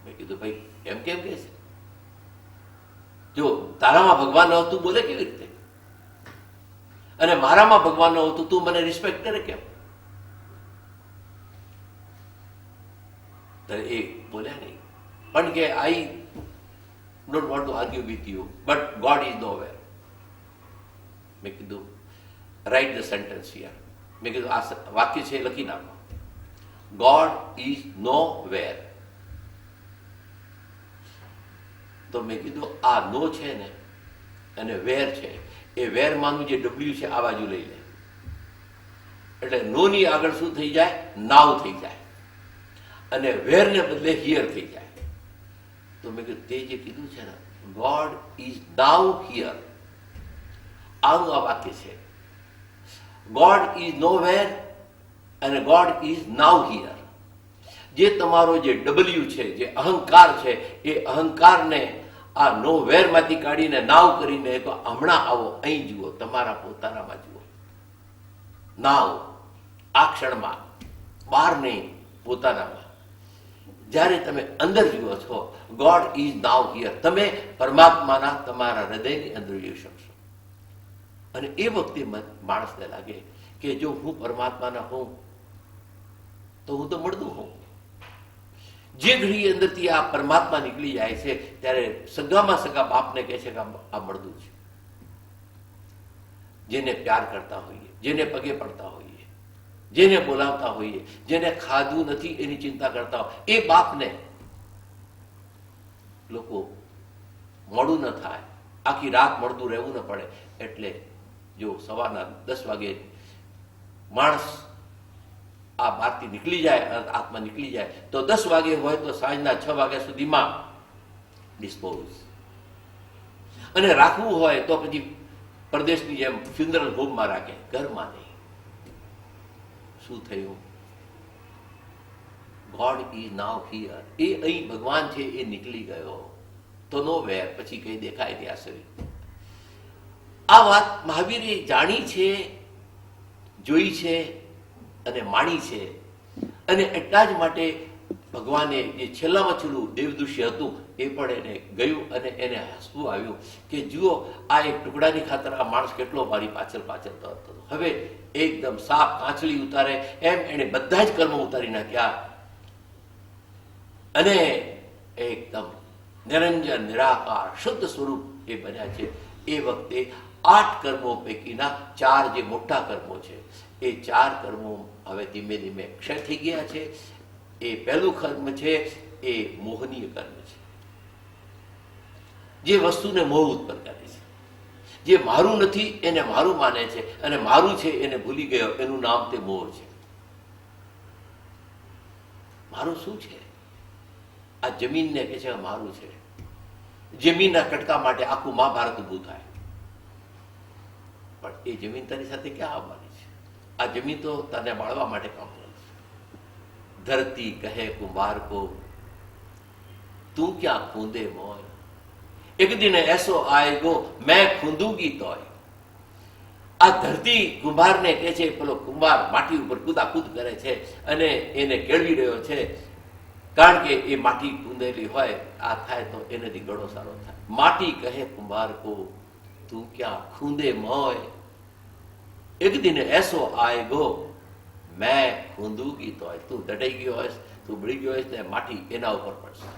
મેં કીધું ભાઈ એમ કેમ કે છે? જો તારામાં ભગવાન ન હતું બોલે કેવી રીતે? અને મારામાં ભગવાન ન હતું તું મને રિસ્પેક્ટ કરે કેમ? એ બોલ્યા નહીં, પણ કે I don't want to argue with you, but God is nowhere. મેં કીધું રાઇટ ધ સેન્ટેન્સ હિયર. મેં કીધું આ વાક્ય છે લખી નાખો. ગોડ ઇઝ નો વેર. તો મેં કીધું આ નો છે ને અને વેર છે, એ વેર માનું જે ડબલ્યુ છે આ બાજુ લઈ લે. એટલે નો ની આગળ શું થઈ જાય? નાવ થઈ જાય. અને વેર ને બદલે હિયર થઈ જાય. તો મેં કીધું તે જે કીધું છે ને, ગોડ ઇઝ નાવ હિયર, આનું આ વાક્ય છે. ગોડ ઇઝ નો વેર અને ગોડ ઇઝ નાવ હિયર. જે તમારો જે ડબલ્યુ છે, જે અહંકાર છે, એ અહંકારને આ નો વેરમાંથી કાઢીને નાવ કરીને તો હમણાં આવો, અહીં જુઓ, તમારા પોતાનામાં જુઓ. નાવ આ ક્ષણમાં, બહાર નહીં, પોતાનામાં. જ્યારે તમે અંદર જુઓ છો, ગોડ ઇઝ નાવ હિયર, તમે પરમાત્માના તમારા હૃદયની અંદર જોઈ શકશો. અને એ વખતે માણસને લાગે કે જો હું પરમાત્માના હોઉં તો હું તો મળતું હોઉં. જે ઘડી અંદરથી આ પરમાત્મા નીકળી જાય છે ત્યારે સગામાં સગા બાપને કહે છે કે આ મળતું છે. જેને પ્યાર કરતા હોઈએ, જેને પગે પડતા હોઈએ, જેને બોલાવતા હોઈએ, જેને ખાધું નથી એની ચિંતા કરતા હોય, એ બાપને લોકો મોડું ન થાય, આખી રાત મળતું રહેવું ન પડે. એટલે જો સવારના 10 વાગે માણસ આ બહારથી નીકળી જાય, આત્મા નીકળી જાય, તો 10 વાગે હોય તો સાંજના 6 વાગ્યા સુધીમાં ડિસ્પોઝ. અને રાખવું હોય તો પછી પરદેશની જેમ ફ્યુનરલ હોમમાં રાખે, ઘરમાં નહીં. શું થયું? God is now here. એ અહીં ભગવાન છે, એ નીકળી ગયો તો નો વેર, પછી કઈ દેખાય ત્યાં શરીર. આ વાત મહાવીરે જાણી છે, જોઈ છે અને માણી છે. અને એટલા જ માટે ભગવાને જે છેલ્લામાં છેલ્લું દેવદૃશ્ય હતું એ પણ એને ગયું અને એને હસવું આવ્યું કે જુઓ, આ એક ટુકડાની ખાતર આ માણસ કેટલો મારી પાછળ પાછળ હતો. હવે એકદમ સાપ કાંચળી ઉતારે એમ એને બધા જ કર્મો ઉતારી નાખ્યા અને એકદમ નિરંજન નિરાકાર શુદ્ધ સ્વરૂપ એ બન્યા છે. એ વખતે 8 કર્મો પૈકીના 4 જે મોટા કર્મો છે, એ 4 કર્મો હવે ધીમે ધીમે ક્ષય થઈ ગયા છે. એ પહેલું કર્મ છે એ મોહનીય કર્મ છે, જે વસ્તુને મોહ ઉત્પન્ન કરે છે. જે મારું નથી એને મારું માને છે અને મારું છે એને ભૂલી ગયો, એનું નામ તે મોહ છે. મારું શું છે? આ જમીનને કહે છે મારું છે. જમીનના કટકા માટે આખું મહાભારત ઊભું થાય, પણ એ જમીન તારી સાથે ક્યાં આવવાની છે? આ જમીન તો તને બાળવા માટે કામ કરે છે. ધરતી કહે કુંભાર કો તું ક્યાં ખૂંદે મોય, એક દિન એસો આएगो मैं ખૂંદુંગી તોય. આ ધરતી કુંભારને કહે છે, પેલો કુંભાર માટી ઉપર કૂદાકૂદ કરે છે અને એને કેળવી રહ્યો છે, કારણ કે એ માટી કૂંદેલી હોય, આ થાય તો એનાથી ઘણો સારો થાય. માટી કહે કુંભાર કો તું ક્યાં ખૂંદે મોય, એક દિન એસો આएगो मैं ખૂંદુંગી તોય. તું દટાઈ ગયો હોય, તું બળી ગયો હોય, તો માટી એના ઉપર પડશે.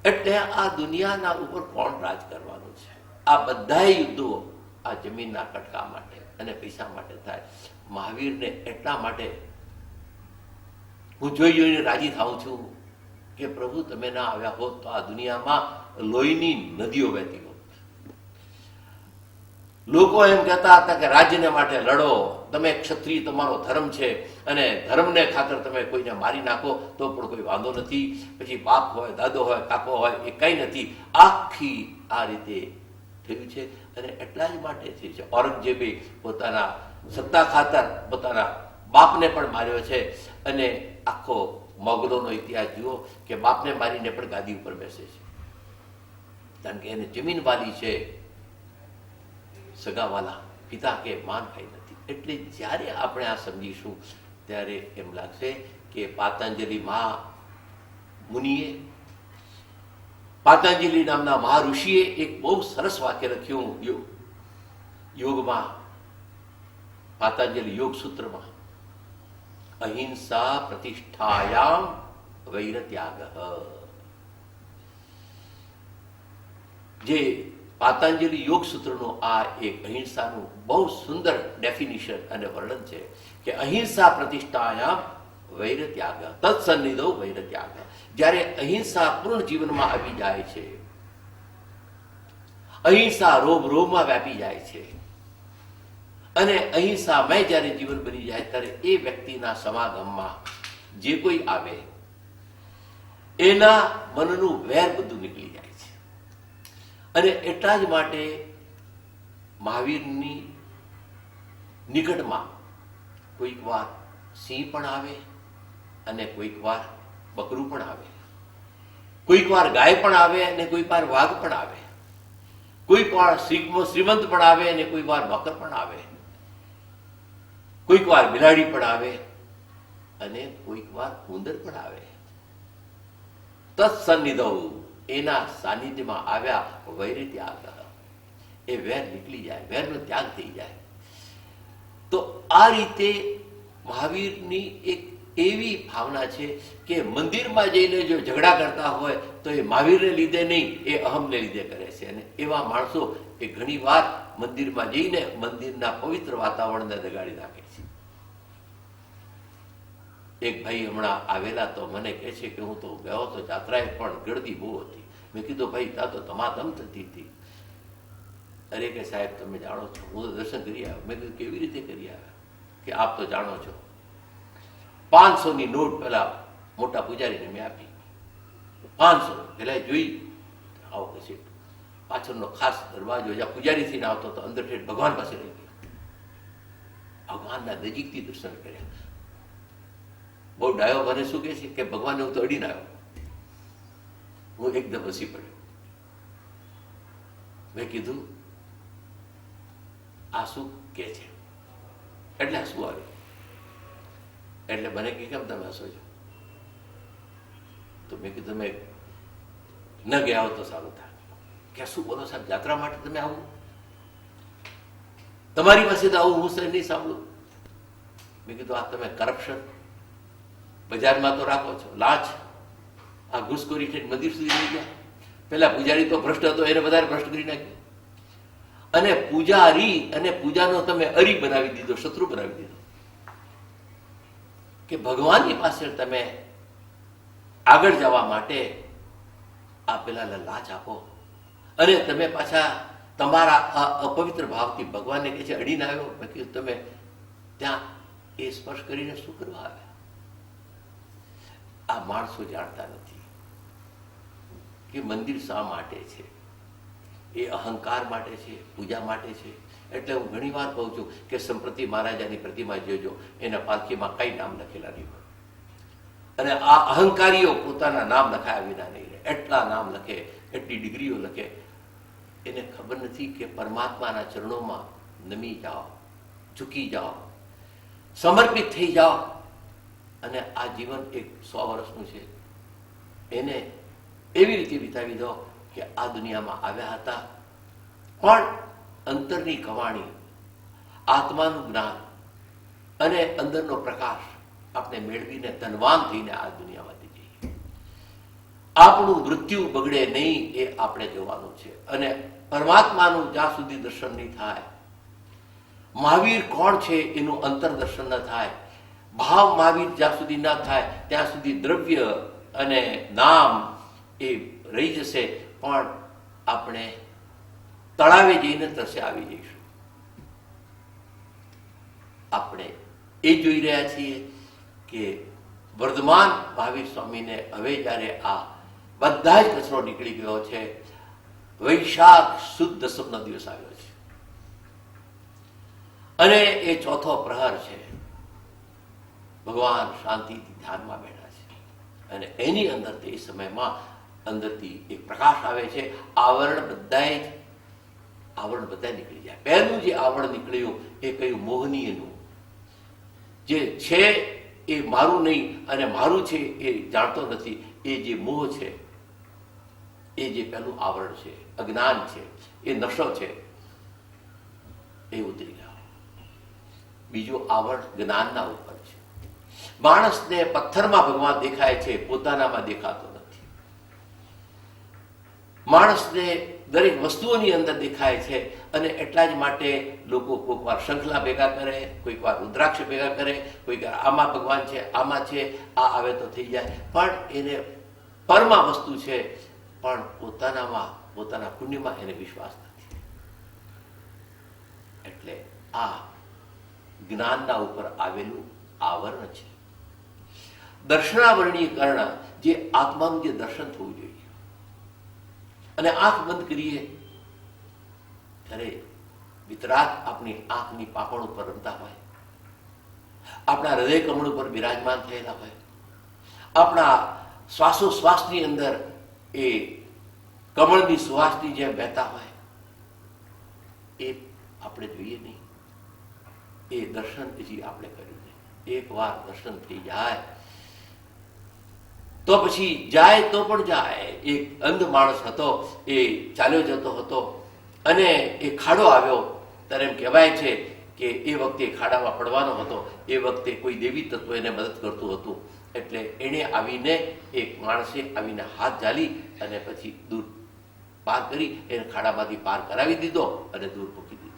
એટલે આ દુનિયાના ઉપર કોણ રાજ કરવાનું છે? આ બધા યુદ્ધો આ જમીનના કટકા માટે અને પૈસા માટે થાય. મહાવીરને એટલા માટે હું જોઈ જોઈને રાજી થાઉં છું કે પ્રભુ તમે ના આવ્યા હોત તો આ દુનિયામાં લોહીની નદીઓ વહેતી હોત. લોકો એમ કહેતા હતા કે રાજ્યને માટે લડો, તમે ક્ષત્રિય, તમારો ધર્મ છે અને ધર્મને ખાતર તમે કોઈને મારી નાખો તો પણ કોઈ વાંધો નથી. પછી બાપ હોય, દાદો હોય, કાકો હોય, એ કઈ નથી. આખી આ રીતે થયું છે. અને એટલા જ માટે થયું છે. ઔરંગઝેબે પોતાના સત્તા ખાતર પોતાના બાપને પણ માર્યો છે. અને આખો મોગલોનો ઇતિહાસ જુઓ કે બાપને મારીને પણ ગાદી ઉપર બેસે છે, કારણ કે એને જમીન વાલી છે, સગાવાલા પિતા કે માન કઈ નથી. એટલે જ્યારે આપણે આ સમજીશું ત્યારે એમ લાગશે કે પાતંજલિ મુનિએ, પાતંજલિ નામના મહાઋષિએ એક બહુ સરસ વાક્ય લખ્યું યોગમાં, પાતંજલિ યોગ સૂત્રમાં, અહિંસા પ્રતિષ્ઠાયામ વૈરત્યાગ. જે પાતંજલિ યોગ સૂત્રનું આ એક અહિંસાનું બહુ સુંદર ડેફિનિશન અને વર્ણન છે કે અહિંસા પ્રતિષ્ઠાયામ વૈરત્યાગ તત્સન્નિધો વૈરત્યાગ. જ્યારે અહિંસા પૂર્ણ જીવનમાં આવી જાય છે, અહિંસા રોમ રોમમાં વ્યાપી જાય છે અને અહિંસામય જ્યારે જીવન બની જાય ત્યારે એ વ્યક્તિના સમાગમમાં જે કોઈ આવે એના મનનું વેર બધું નીકળી જાય છે. અને એટલા જ માટે મહાવીરની નિકટમાં કોઈક વાર સિંહ પણ આવે અને કોઈક વાર બકરું પણ આવે, કોઈક વાર ગાય પણ આવે અને કોઈક વાર વાઘ પણ આવે, કોઈક વાર શ્રીમંત પણ આવે અને કોઈક વાર નોકર પણ આવે, કોઈક વાર બિલાડી પણ આવે અને કોઈક વાર ઉંદર પણ આવે. તત્સન્નિધૌ, એના સાનિધ્યમાં આવ્યા વૈરી ત્યાગ, એ વેર નીકળી જાય, વેરનો ત્યાગ થઈ જાય. તો આ રીતે મહાવીરની એક એવી ભાવના છે કે મંદિરમાં જઈને જો ઝઘડા કરતા હોય તો એ મહાવીરને લીધે નહીં, એ અહમને લીધે કરે છે. અને એવા માણસો એ ઘણી વાર મંદિરમાં જઈને મંદિરના પવિત્ર વાતાવરણને દગાડી નાખે છે. એક ભાઈ હમણાં આવેલા તો મને કહે છે કે હું તો ગયો તો જાત્રાએ, પણ ગળદી બહુ હતી. મેં કીધું ભાઈ ત્યાં તો ધમાધમ થતી હતી. અરે કે સાહેબ તમે જાણો છો, હું તો દર્શન કરી આવ્યો. મેં કીધું કેવી રીતે કરી આવ્યા? કે આપ તો જાણો છો, 500ની નોટ પેલા મોટા પૂજારીને મેં આપી. 500 પેલા જોઈ આવો પછી પાછળનો ખાસ દરવાજો જ્યાં પૂજારી થઈને આવતો તો અંદર ઠેઠ ભગવાન પાસે રહી ગયો. ભગવાનના નજીકથી દર્શન કર્યા. બહુ ડાયો મને શું કહે છે કે ભગવાનને હું તો અડીને આવ્યો. હું એકદમ હસી પડ્યો. મેં કીધું આ શું કે છે? એટલે આ શું આવ્યું? એટલે મને કે કેમ તમે હસો છો? તો મેં કીધું મેં ન ગયા હો તો સારું થાય. કે શું બોલો સાહેબ, યાત્રા માટે તમે આવું? તમારી પાસે તો આવું હું નહીં સાંભળું. મેં કીધું આ તમે કરપ્શન બજારમાં તો રાખો છો, લાંચ, આ ઘૂસખોરી છે, મંદિર સુધી લઈ ગયા. પેલા પૂજારી તો ભ્રષ્ટ હતો, એને વધારે ભ્રષ્ટ કરી નાખ્યો. અને પૂજારી અને પૂજાનો તમે અરી બનાવી દીધો, શત્રુ બનાવી દીધો. કે ભગવાનની પાસે તમે આગળ જવા માટે આ પેલા લાંચ આપો અને તમે પાછા તમારા અપવિત્ર ભાવથી ભગવાનને કહે છે અડીને આવ્યો. બાકી તમે ત્યાં એ સ્પર્શ કરીને શું કરવા આવ્યા? આ માણસો જાણતા નથી કે મંદિર શા માટે છે. એ અહંકાર માટે છે, પૂજા માટે છે. એટલે હું ઘણી વાર કહું છું કે સંપ્રતિ મહારાજાની પ્રતિમા જોજો, એના પાલખીમાં કઈ નામ લખેલા નહીં હોય. અને આ અહંકારીઓ પોતાના નામ લખાયા વિના નહીં રહે. એટલા નામ લખે, એટલી ડિગ્રીઓ લખે. એને ખબર નથી કે પરમાત્માના ચરણોમાં નમી જાઓ, ઝૂકી જાઓ, સમર્પિત થઈ જાઓ. અને આ જીવન એક 100 વર્ષનું છે, એને એવી રીતે વિતાવી દો કે આ દુનિયામાં આવ્યા હતા પણ અંતરની કવાણી, આત્માનું જ્ઞાન અને અંદરનો પ્રકાશ આપણે મેળવીને ધનવાન થઈને આ દુનિયામાંથી જઈએ. આપણું મૃત્યુ બગડે નહીં એ આપણે જોવાનું છે. અને પરમાત્માનું જ્યાં સુધી દર્શન નહીં થાય, મહાવીર કોણ છે એનું અંતર દર્શન ન થાય, ભાવ મહાવીર જ્યાં સુધી ના થાય ત્યાં સુધી દ્રવ્ય અને નામ એ રહી જશે. પણ આપણે તળાવે જઈને તરસે આવી જઈશું. આપણે એ જોઈ રહ્યા છીએ કે વર્ધમાન મહાવીર સ્વામીને હવે જ્યારે આ બધા જ કચરો નીકળી ગયો છે, વૈશાખ સુદ દસમનો દિવસ આવ્યો છે અને એ ચોથો પ્રહર છે. ભગવાન શાંતિથી ધ્યાનમાં બેઠા છે અને એની અંદર તે સમયમાં અંદરથી એક પ્રકાશ આવે છે. આવરણ બધા નીકળી જાય. પહેલું જે આવરણ નીકળ્યું એ કયું? મોહનીયનું. જે છે એ મારું નહીં અને મારું છે એ જાણતો નથી. એ જે મોહ છે, એ જે પહેલું આવરણ છે, અજ્ઞાન છે, એ નશો છે, એ ઉતરી ગયો. બીજું આવરણ જ્ઞાનના ઉપર છે. માણસને પથ્થરમાં ભગવાન દેખાય છે, પોતાનામાં દેખાતો નથી. માણસને દરેક વસ્તુઓની અંદર દેખાય છે અને એટલા જ માટે લોકો કોઈક વાર શંખલા ભેગા કરે, કોઈક વાર રુદ્રાક્ષ ભેગા કરે, કોઈક વાર આમાં ભગવાન છે, આમાં છે, આ આવે તો થઈ જાય. પણ એને પરમાં વસ્તુ છે, પણ પોતાનામાં, પોતાના પુણ્યમાં એને વિશ્વાસ નથી. એટલે આ જ્ઞાનના ઉપર આવેલું આવરણ છે. દર્શનાવરણીકરણ, જે આત્માનું જે દર્શન થવું જોઈએ. અને આંખ બંધ કરીએ ત્યારે વિતરાગ આપણી આંખની પાપણ ઉપર રમતા હોય, આપણા હૃદય કમળ ઉપર બિરાજમાન થયેલા હોય, આપણા શ્વાસોશ્વાસની અંદર એ કમળની સુવાસની જેમ બહેતા હોય, એ આપણે જોઈએ નહીં. એ દર્શન હજી આપણે કર્યું નહીં. એકવાર દર્શન થઈ જાય તો પછી જાય તો પણ જાય. એક અંધ માણસ હતો, એ ચાલ્યો જતો હતો અને એ ખાડો આવ્યો. ત્યારે એમ કહેવાય છે કે એ વખતે ખાડામાં પડવાનો હતો. એ વખતે કોઈ દેવી તત્વ એને મદદ કરતું હતું. એટલે એણે આવીને, એક માણસે આવીને હાથ ઝાલી અને પછી દૂર પાર કરી એને ખાડામાંથી પાર કરાવી દીધો અને દૂર મૂકી દીધો.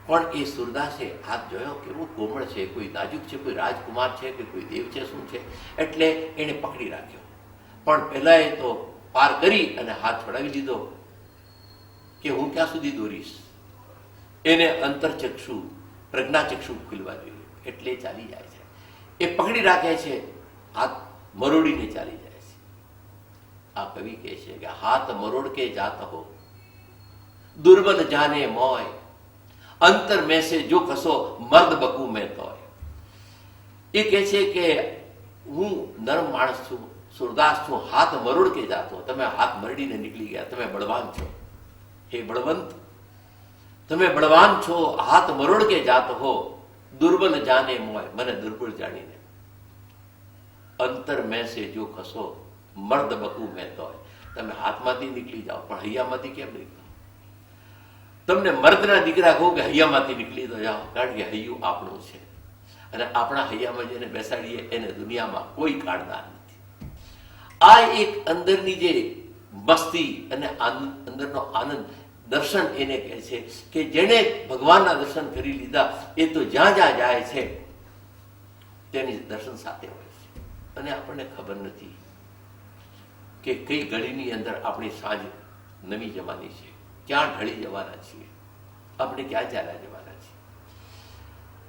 પણ એ સુરદાસે હાથ જોયો કેવો કોમળ છે, કોઈ નાજુક છે, કોઈ રાજકુમાર છે કે કોઈ દેવ છે, શું છે? એટલે એને પકડી રાખ્યો. પણ પહેલા એ તો પાર કરી અને હાથ છોડાવી દીધો કે હું ક્યાં સુધી દોરીશ. એને અંતરચક્ષુ, પ્રજ્ઞાચક્ષુ ખુલવા જોઈએ એટલે ચાલી જાય છે. એ પકડી રાખે છે, હાથ મરોડીને ચાલી જાય છે. આ કવિ કહે છે કે હાથ મરોડ કે જાત હો, દુર્બલ જાને મોય, અંતર में से जो कસો મર્દ બકુ મેં તોય. એ કહે છે કે હું નરમ માણસ છું, સુરદાસ છું, હાથ મરોડ કે જાતો. તમે હાથ મરડીને નીકળી ગયા, તમે બળવાન છો. હે બળવંત, તમે બળવાન છો, હાથ મરોડ કે જાત હો, દુર્બલ જાને મોય, મને દુર્બળ જાણીને. અંતર મેં से जो कસો મર્દ બકુ મેં તોય. તમે હાથમાંથી નીકળી જાઓ પણ હૈયામાંથી કેમ નીકળો? તમને મર્દના દીકરા કહું કે હૈયામાંથી નીકળી તો જાઓ, કારણ કે હૈયું આપણું છે અને આપણા હૈયામાં જેને બેસાડીએ એને દુનિયામાં કોઈ કાઢનાર નથી. આ એક અંદરની જે મસ્તી અને અંદરનો આનંદ, દર્શન એને કહે છે કે જેણે ભગવાનના દર્શન કરી લીધા એ તો જ્યાં જ્યાં જાય છે તેની દર્શન સાથે હોય છે. અને આપણને ખબર નથી કે કઈ ઘડીની અંદર આપણી સાંજ નવી જવાની છે, ક્યાં ઢળી જવાના છીએ, આપણે ક્યાં ચાલ્યા જવાના છીએ.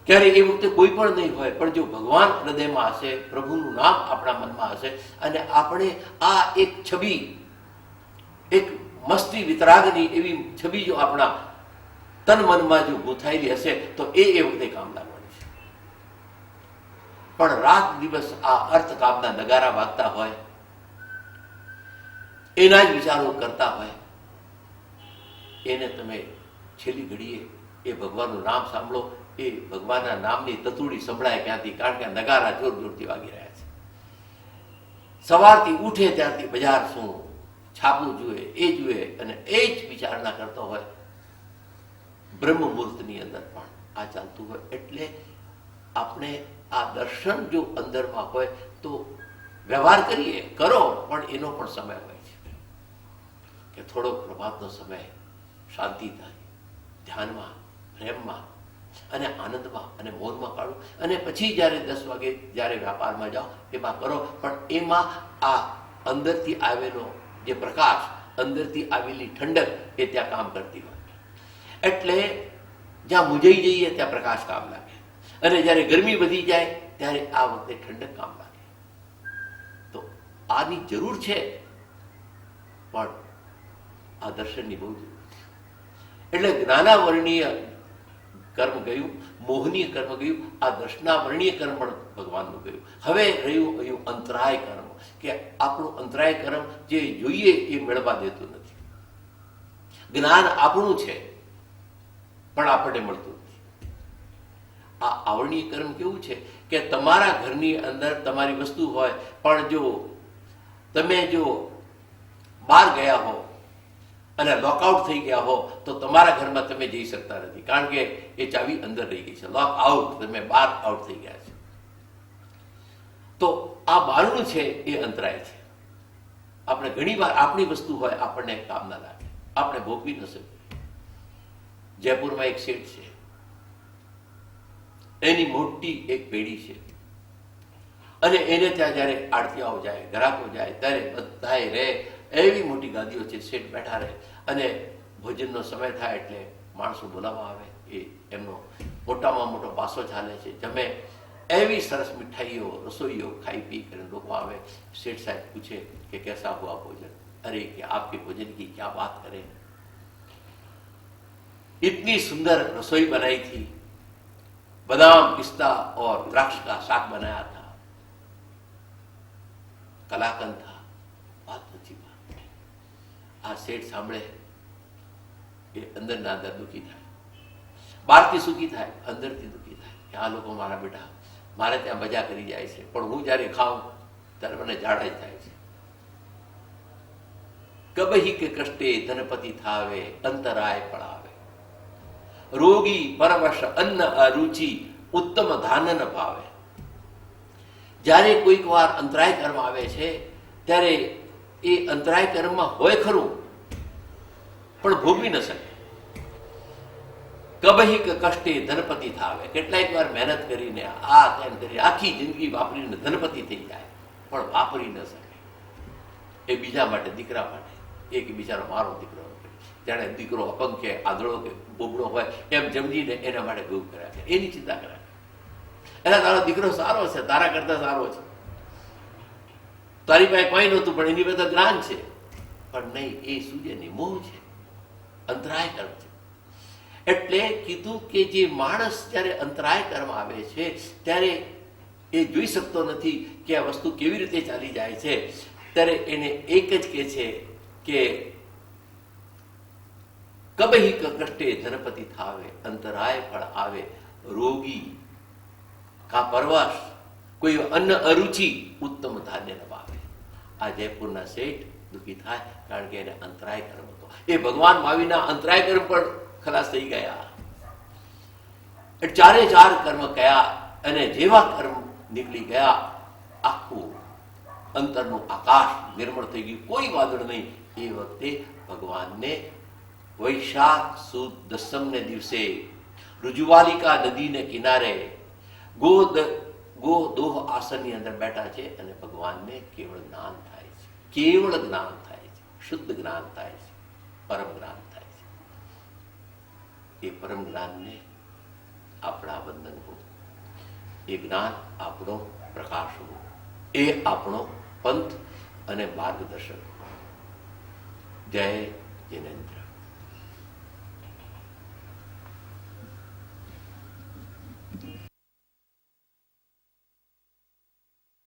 ક્યારે એ વખતે કોઈ પણ નહીં હોય, પણ જો ભગવાન હૃદયમાં હશે, પ્રભુનું નામ આપણા મનમાં હશે અને આપણે આ એક છબી, એક મસ્તી વિતરાગની એવી છબી જો આપણા તન મનમાં જો ગૂંથાયેલી હશે તો એ વખતે કામ લાગવાની છે. પણ રાત દિવસ આ અર્થ કામના નગારા વાગતા હોય, એના જ વિચારો કરતા હોય, એને તમે છેલ્લી ઘડીએ એ ભગવાનનું નામ સાંભળો, એ ભગવાનના નામની તતુડી સંભળાય ક્યાંથી? કારણ કે નગારા જોર જોરથી વાગી રહ્યા છે. સવારથી ઉઠે ત્યારથી બજાર શું, છાપું જુએ, એ જુએ અને એ જ વિચારણા કરતો હોય. બ્રહ્મ મુહૂર્તની અંદર પણ આ ચાલતું હોય. એટલે આપણે આ દર્શન જો અંદરમાં હોય તો વ્યવહાર કરીએ, કરો, પણ એનો પણ સમય હોય છે કે થોડો પ્રભાતનો સમય શાંતિ થાય, ધ્યાનમાં, પ્રેમમાં અને આનંદમાં અને મોરમાં કાઢો. અને પછી જ્યારે 10 વાગે જ્યારે વ્યાપારમાં જાઓ એમાં કરો, પણ એમાં આ અંદરથી આવેલો જે પ્રકાશ, અંદરથી આવેલી ઠંડક એ ત્યાં કામ કરતી હોય. એટલે જ્યાં મૂંઝાઈ જઈએ ત્યાં પ્રકાશ કામ લાગે અને જ્યારે ગરમી વધી જાય ત્યારે આ વખતે ઠંડક કામ લાગે. તો આની જરૂર છે, પણ આ દર્શનની બહુ જરૂર છે. એટલે જ્ઞાનાવર્ણીય કર્મ ગયું, મોહનીય કર્મ ગયું, આ દર્શનાવર્ણીય કર્મ પણ ભગવાનનું ગયું. હવે રહ્યું અંતરાય કર્મ, કે આપણું અંતરાય કર્મ જે જોઈએ એ મેળવવા દેતું નથી. જ્ઞાન આપણું છે પણ આપણને મળતું નથી. આ આવરણીય કર્મ કેવું છે કે તમારા ઘરની અંદર તમારી વસ્તુ હોય, પણ જો તમે બહાર ગયા હો અને લોકઆઉટ થઈ ગયા હો તો તમારા ઘરમાં તમે જઈ શકતા નથી, કારણ કે એ ચાવી અંદર રહી ગઈ છે. લોક આઉટ, તમે બહાર આઉટ થઈ ગયા છે. તો આ બારણું છે એ અંતરાય છે. આપણે ઘણી વાર આપણી વસ્તુ હોય આપણને કામ ના લાગે, આપણે ભોગવી ન શકીએ. જયપુરમાં એક શેઠ છે, એની મોટી એક પેઢી છે અને એને ત્યાં જયારે આડતીયાઓ જાય, ગ્રાહકો જાય ત્યારે બધાએ રહે એવી મોટી ગાદીઓ છે. શેઠ બેઠા રહે અને ભોજનનો સમય થાય એટલે માણસો બોલાવવા આવે, એ એમનો મોટામાં મોટો પાસો ચાલે છે, જમે. એવી સરસ મીઠાઈઓ, રસોઈઓ ખાઈ પી કરીને લોકો આવે. શેઠ સાહેબ પૂછે કે कैसा हुआ भोजन? अरे कि आपके भोजन की क्या बात करें, इतनी सुंदर रसोई बनाई थी, बादाम पिस्ता और द्राक्ष का साग बनाया था, कलाकंद था, बहुत अच्छी बात। આ શેઠ સાંભળે એ અંદરના અંદર દુઃખી થાય, બહારથી સુખી થાય, અંદરથી દુઃખી થાય કે આ લોકો મારા બેટા મારે ત્યાં મજા કરી જાય છે, પણ હું જ્યારે ખાઉં ત્યારે મને ઝાડા જ થાય છે. કબહી કે કષ્ટે ધનપતિ થાવે, અંતરાય પડાવે, રોગી પરવશ અન્ન અરુચિ, ઉત્તમ ધાન ન ભાવે. જ્યારે કોઈક વાર અંતરાય કર્મ આવે છે ત્યારે એ અંતરાય કર્મમાં હોય ખરું, પણ ભોગવી ન શકે. કબહી કે કષ્ટે ધનપતિ થાવે, કેટલાય વાર મહેનત કરીને આ તેમ કરી આખી જિંદગી વાપરીને ધનપતિ થઈ જાય, પણ વાપરી ન શકે. એ બીજા માટે, દીકરા માટે, એક બિચારો મારો દીકરો, જાણે દીકરો અપંગ કે આંધળો કે બોબડો હોય એમ સમજીને એના માટે ભોગ કર્યા છે, એની ચિંતા કર્યા. એટલે તારો દીકરો સારો છે, તારા કરતા સારો છે, તારી પાસે કોઈ નહોતું પણ એની પાસે જ્ઞાન છે, પણ નહીં, એ સૂર્યની મોહ છે, અંતરાય કર્મ છે. એટલે કીધું કે જે માણસ જ્યારે અંતરાય કર્મ આવે છે ત્યારે એ જોઈ શકતો નથી કે આ વસ્તુ કેવી રીતે ચાલી જાય છે, ત્યારે એને એક જ કહે છે કે કબહી કષ્ટે ધનપતિ થાવે, અંતરાય ફળ આવે, રોગી કા પરવાસ, કોઈ અન્ન અરુચિ, ઉત્તમ ધાન્ય ન પાવે. આ જયપુરના શેઠ દુઃખી થાય કારણ કે એને અંતરાય કર્મ હતો. એ ભગવાન મહાવીરના અંતરાય કર્મ પણ ખલાસ થઈ ગયા. ચારે ચાર કર્મ કયા અને જેવા કર્મ નીકળી ગયા, આખું અંતરનું આકાશ નિર્મળ થઈ ગયું, કોઈ વાદળ નહીં. એ વખતે ભગવાનને વૈશાખ સુદ દસમને દિવસે રુજુવાલિકા નદીને કિનારે ગોદોહ આસનની અંદર બેઠા છે અને ભગવાનને કેવળ જ્ઞાન થાય છે, કેવળ જ્ઞાન થાય છે, શુદ્ધ જ્ઞાન થાય છે, પરમ જ્ઞાન થાય છે. એ પરમ જ્ઞાનને આપણા વંદન હો, એ જ્ઞાન આપણો પ્રકાશ હો, એ આપણો પંથ અને માર્ગદર્શક. જય